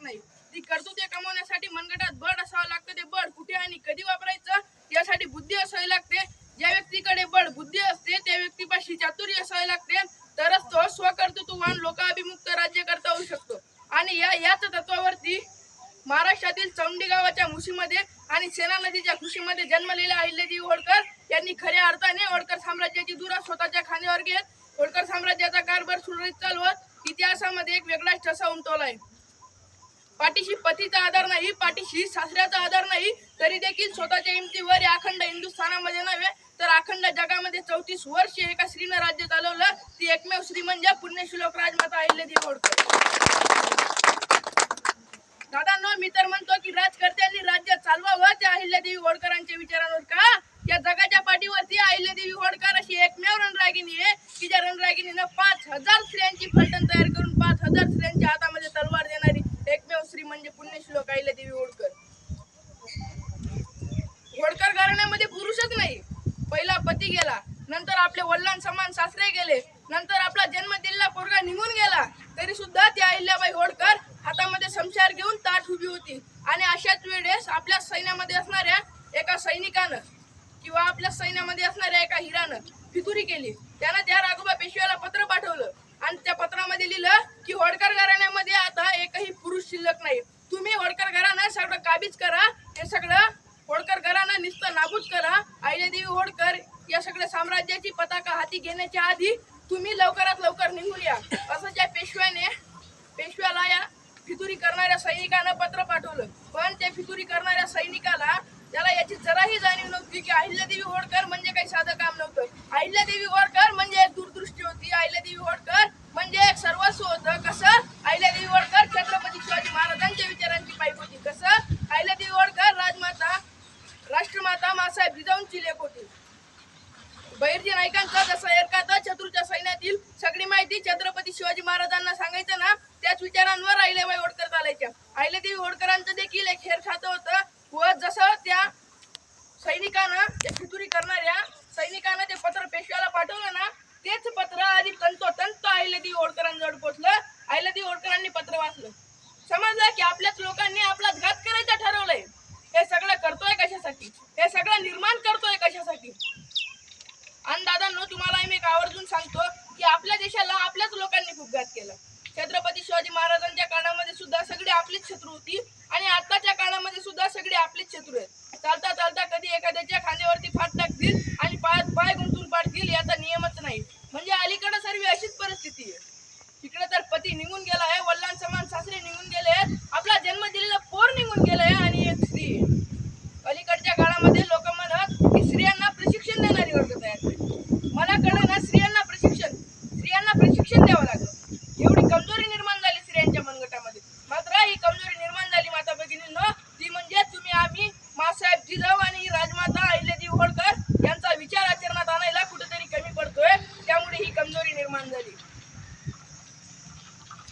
नाही। ती कर्तृत्वे कमवण्यासाठी मनगटात बळ असावं लागतं। ते बळ कुठे आणि कधी वापरायचं यासाठी बुद्धी असावी लागते। ज्या व्यक्तीकडे बळ बुद्धी असते त्या व्यक्तीपाशी चातुर्य असावे लागते, तरच तो स्वकर्तृत्ववान लोकाभिमुक्त राज्यकर्ता होऊ शकतो। आणि याच तत्वावरती महाराष्ट्रातील चौंडी गावाच्या मुशीमध्ये आणि सेना नदीच्या कुशीमध्ये जन्मलेल्या अहिल्यादेवी होळकर यांनी खऱ्या अर्थाने होळकर साम्राज्याची धुरा स्वतःच्या खांद्यावर घेत होळकर साम्राज्याचा कारभार सुरळीत चालवत इतिहासामध्ये एक वेगळाच ठसा उमटवलाय। पाठीशी पतीचा आधार नाही, पाठीशी सासऱ्याचा आधार नाही, तरी देखील स्वतःच्या हिमतीवर या अखंड हिंदुस्थानामध्ये नव्हे तर अखंड जगामध्ये 34 वर्ष एका स्त्रीनं राज्य चालवलं। ती एकमेव स्त्री म्हणजे पुण्यश्लोक राजमाता अहिल्यादेवी होळकर। दादांनो, मी तर म्हणतो की राजकर्त्यांनी राज्य चालवावं त्या अहिल्यादेवी होळकरांच्या विचारांवर का? या जगाच्या पाठीवरती अहिल्यादेवी होळकर अशी एकमेव रणरागिणी आहे की ज्या रणरागिणीनं 5000 स्त्रियांची फलटण तयार करून 5000 स्त्रियांच्या हातामध्ये तलवार देणारी एकमेव स्त्री म्हणजे पुण्यश्लोक अहिल्यादेवी होळकर। होळकर घराण्यामध्ये पुरुषच नाही, पहिला पती गेला, नंतर आपले वडिलांसमान सासरे गेले, नंतर आपला जन्म दिलेला पोरगा निघून गेला, तरी सुद्धा ती अहिल्याबाई होळकर हातामध्ये शमशार घेऊन ताठ उभी होती। आणि अशाच वेळेस आपल्या सैन्यामध्ये असणाऱ्या एका सैनिकानं किंवा आपल्या सैन्यामध्ये असणाऱ्या एका हिरानं फितुरी केली। त्यानं त्या राघोबा पेशव्याला पत्र पाठवलं आणि त्या पत्रामध्ये लिहिलं की होळकर घराण्यामध्ये आता एकही पुरुष शिल्लक नाही, तुम्ही होळकर घराणं सगळं काबीज करा, हे सगळं होळकर घराणं नुसतं नाबूद करा। अहिल्यादेवी होळकर या सगळ्या साम्राज्याची पताका हाती घेण्याच्या आधी तुम्ही लवकरात लवकर निघून या, असं त्या पेशव्याला या फितुरी करणाऱ्या सैनिकानं पत्र पाठवलं। पण त्या फितुरी करणाऱ्या सैनिकाला त्याला याची जराही जाणीव नव्हती की अहिल्यादेवी होळकर म्हणजे काही साधं काम नव्हतं। अहिल्यादेवी होळकर म्हणजे एक दूरदृष्टी होती, अहिल्यादेवी होळकर म्हणजे एक सर्वस्व होतं। कसं? अहिल्यादेवी होळकर छत्रपती शिवाजी महाराजांच्या विचारांची पाईप होती। कसं? अहिल्यादेवी होळकर राष्ट्रमाता मासाहेब जिजाऊंची लेक होती। बहिर्जी नाईकांचा जसा एरकाचा शत्रूच्या सैन्यातील सगळी माहिती छत्रपती शिवाजी महाराजांना सांगायचं ना, त्याच विचारांवर अहिल्याबाई होळकर चालायच्या। अहिल्यादेवी होळकरांचं देखील एक हेर खातं होतं व जसं त्या सैनिकानं ते फितुरी करणाऱ्या सैनिकानं ते पत्र पेशव्याला पाठवलं ना, तेच पत्र आधी तंतोतंत अहिल्यादेवी होळकरांजवळ पोहोचलं। अहिल्यादेवी होळकरांनी पत्र वाचलं, समजलं की आपल्याच लोकांनी आपलाच घात करायचं ठरवलंय। हे सगळं करतोय कशासाठी? हे सगळं निर्माण करतोय कशासाठी? आणि दादांनो, तुम्हाला मी एक आवर्जून सांगतो की आपल्या देशाला आपल्याच लोकांनी खूप घात केला। छत्रपती शिवाजी महाराजांच्या काळामध्ये सुद्धा सगळी आपलीच शत्रू होती आणि आताच्या काळामध्ये सुद्धा सगळी आपलीच शत्रू आहेत। चालता चालता कधी एखाद्याच्या खांद्यावरती फाट टाकतील आणि पाय गुंतून पाडतील याचा नियमच नाही। म्हणजे अलीकडे सर्व अशीच परिस्थिती आहे। इकडे तर पती निघून गेला आहे, वडिलांसमान सासरे निघून गेले, आपला जन्म दिलेला पोर निघून गेलाय आणि एक स्त्री। अलीकडच्या काळामध्ये लोक म्हणत की स्त्रियांना प्रशिक्षण देणारी वर्ग तयार करेल। मला कळलं ना, स्त्रियांना प्रशिक्षण द्यावं लागलं। एवढी कमजोरी निर्माण झाली स्त्रियांच्या मनगटामध्ये। मात्र ही कमजोरी निर्माण झाली माता भगिनींनो, ती म्हणजे तुम्ही आम्ही मासाहेब जिजाऊ आणि राजमाता अहिल्यादेवी होळकर यांचा विचार आचरणात आणायला कुठेतरी कमी पडतोय, त्यामुळे ही कमजोरी निर्माण झाली।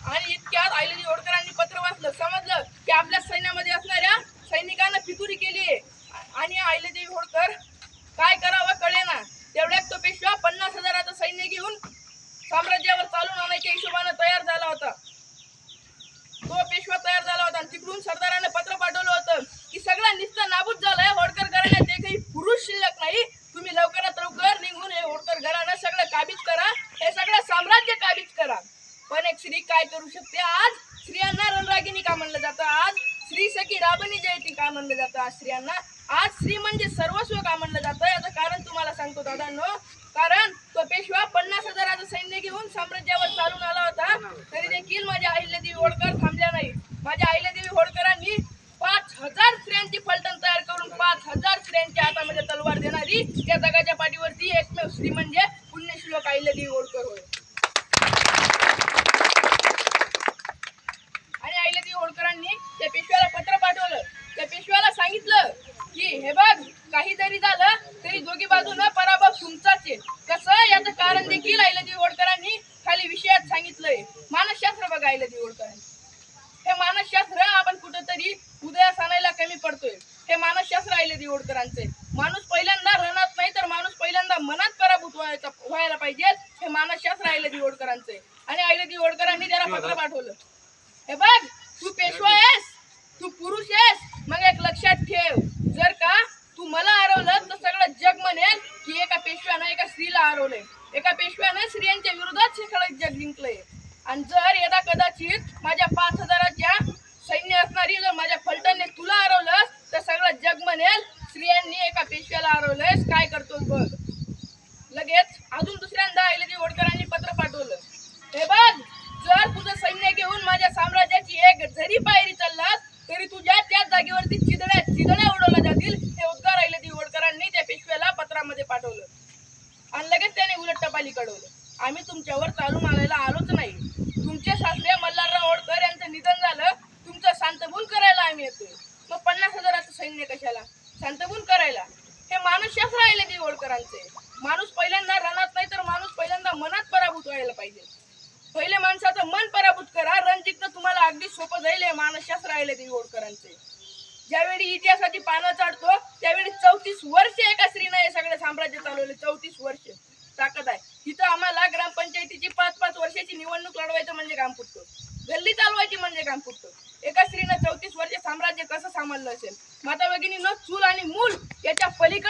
आणि इतक्यात अहिल्यादेवी होळकरांनी पत्र वाचलं, समजलं की आपल्या सैन्यामध्ये असणाऱ्या सैनिकांना फितुरी केली आणि अहिल्यादेवी होळकर काय करावं कळेना। तेवढ्यात तो पेशवा 50,000चं सैन्य घेऊन साम्राज्यावर चालून आणायच्या हिशोबाने तयार झाला होता। आणि तिकडून सरदाराने पत्र पाठवलं होतं की सगळं नुसतं नाबूद झालंय, होळकर घराण्यात एकही पुरुष शिल्लक नाही, तुम्ही लवकरात लवकर निघून हे होळकर घराणं सगळं काबीज करा, हे सगळं साम्राज्य काबीज करा। पण एक स्त्री काय करू शकते? आज स्त्रियांना रणरागिणी का म्हणलं जातं? आज स्त्री सखी राबणी जयती का म्हणलं जातं? आज स्त्रियांना आज स्त्री म्हणजे सर्वस्व का म्हणलं जातं? याचं कारण तुम्हाला सांगतो दादांनो। कारण तो पेशवा 50,000चं सैन्य घेऊन साम्राज्यावर चालून आला होता, तरी देखील माझ्या अहिल्यादेवी होळकर थांबल्या नाही। माझ्या अहिल्यादेवी होळकरांनी 5000 स्त्रियांची फलटण तयार करून 5000 स्त्रियांच्या हातामध्ये तलवार देणारी त्या जगाच्या पाठीवरती एकमेव स्त्री म्हणजे पुण्यश्लोक अहिल्यादेवी होळकर होय। आणि अहिल्यादेवी होळकरांनी त्या पेशव्याला पत्र पाठवलं। त्या पेशव्याला सांगितलं की हे बघ, काही जरी झालं तरी दोघी बाजूनं पराभव तुमचाच आहे। कसं? याचं कारण देखील अहिल्यादेवी होळकरांनी खाली विषयात सांगितलंय। मानसशास्त्र बघा अहिल्यादेवी होळकरांनी, हे मानसशास्त्र आपण कुठेतरी उदयास आणायला कमी पडतोय। हे मानसशास्त्र अहिल्यादेवी होळकरांचे। माणूस पहिल्यांदा रणात नाही तर माणूस पहिल्यांदा मनात पराभूत व्हायला पाहिजे, हे मानसशास्त्र अहिल्यादेवी होळकरांचे। आणि अहिल्यादेवी होळकरांनी त्याला पत्र पाठवलं, हे बघ, तू पेशवा आहे पुरुष आहेस मग एक लक्षात ठेव, जर का तू मला हरवलं तर सगळं जग म्हणेल की एका पेशव्यानं एका स्त्रीला हरवलंय, एका पेशव्यानं स्त्रियांच्या विरोधात सगळं जग जिंकलंय. आणि जर यदा कदाचित माझ्या 5,000च्या सैन्य असणारी जर माझ्या फलटणने तुला हरवलं तर सगळं जग म्हणेल स्त्रियांनी एका पेशव्याला हरवलंयस, काय करतोस बघ. लगेच अजून दुसऱ्यांदा अहिल्यादेवी होळकरांनी पत्र पाठवलं, हे बघ, जर तुझं सैन्य घेऊन माझ्या साम्राज्याची एक जरी पायरी चाललास तरी तुझ्या त्याच जागेवरती चिदड्या उडवल्या जातील. हे उद्गार अहिल्यादेवी होळकरांनी त्या पेशव्याला पत्रामध्ये पाठवलं. आणि लगेच त्याने उलट टपाली कळवलं, आम्ही तुमच्यावर चालून आणायला आलोच नाही. तुमचे सासरे मल्हारराव होळकर यांचं निधन झालं, तुमचं शांतबून करायला आम्ही येतोय. मग 50,000चं सैन्य कशाला? शांतबून करायला. हे मानसशास्त्र अहिल्यादेवी होळकरांचे. माणूस पहिल्यांदा रणात नाही तर माणूस पहिल्यांदा मनात पराभूत व्हायला पाहिजे. पहिले माणसाचं मन पराभूत करा, रण जिंकणं तुम्हाला अगदी सोपं जाईल. हे मानसशास्त्र अहिल्यादेवी होळकरांचे. ज्यावेळी इतिहासाची पानं चाडतो त्यावेळी 34 वर्ष एका स्त्रीनं हे सगळे साम्राज्य चालवले. 34 वर्ष ताकद आहे. तिथं आम्हाला ग्रामपंचायतीची 5-5 वर्षाची निवडणूक लढवायचं म्हणजे काम पुरतं, गल्ली चालवायची म्हणजे काम पुरतं. एका स्त्रीनं 34 वर्ष साम्राज्य कसं सांभाळलं असेल? माता भगिनीनं चूल आणि मूल याच्या पलीकडे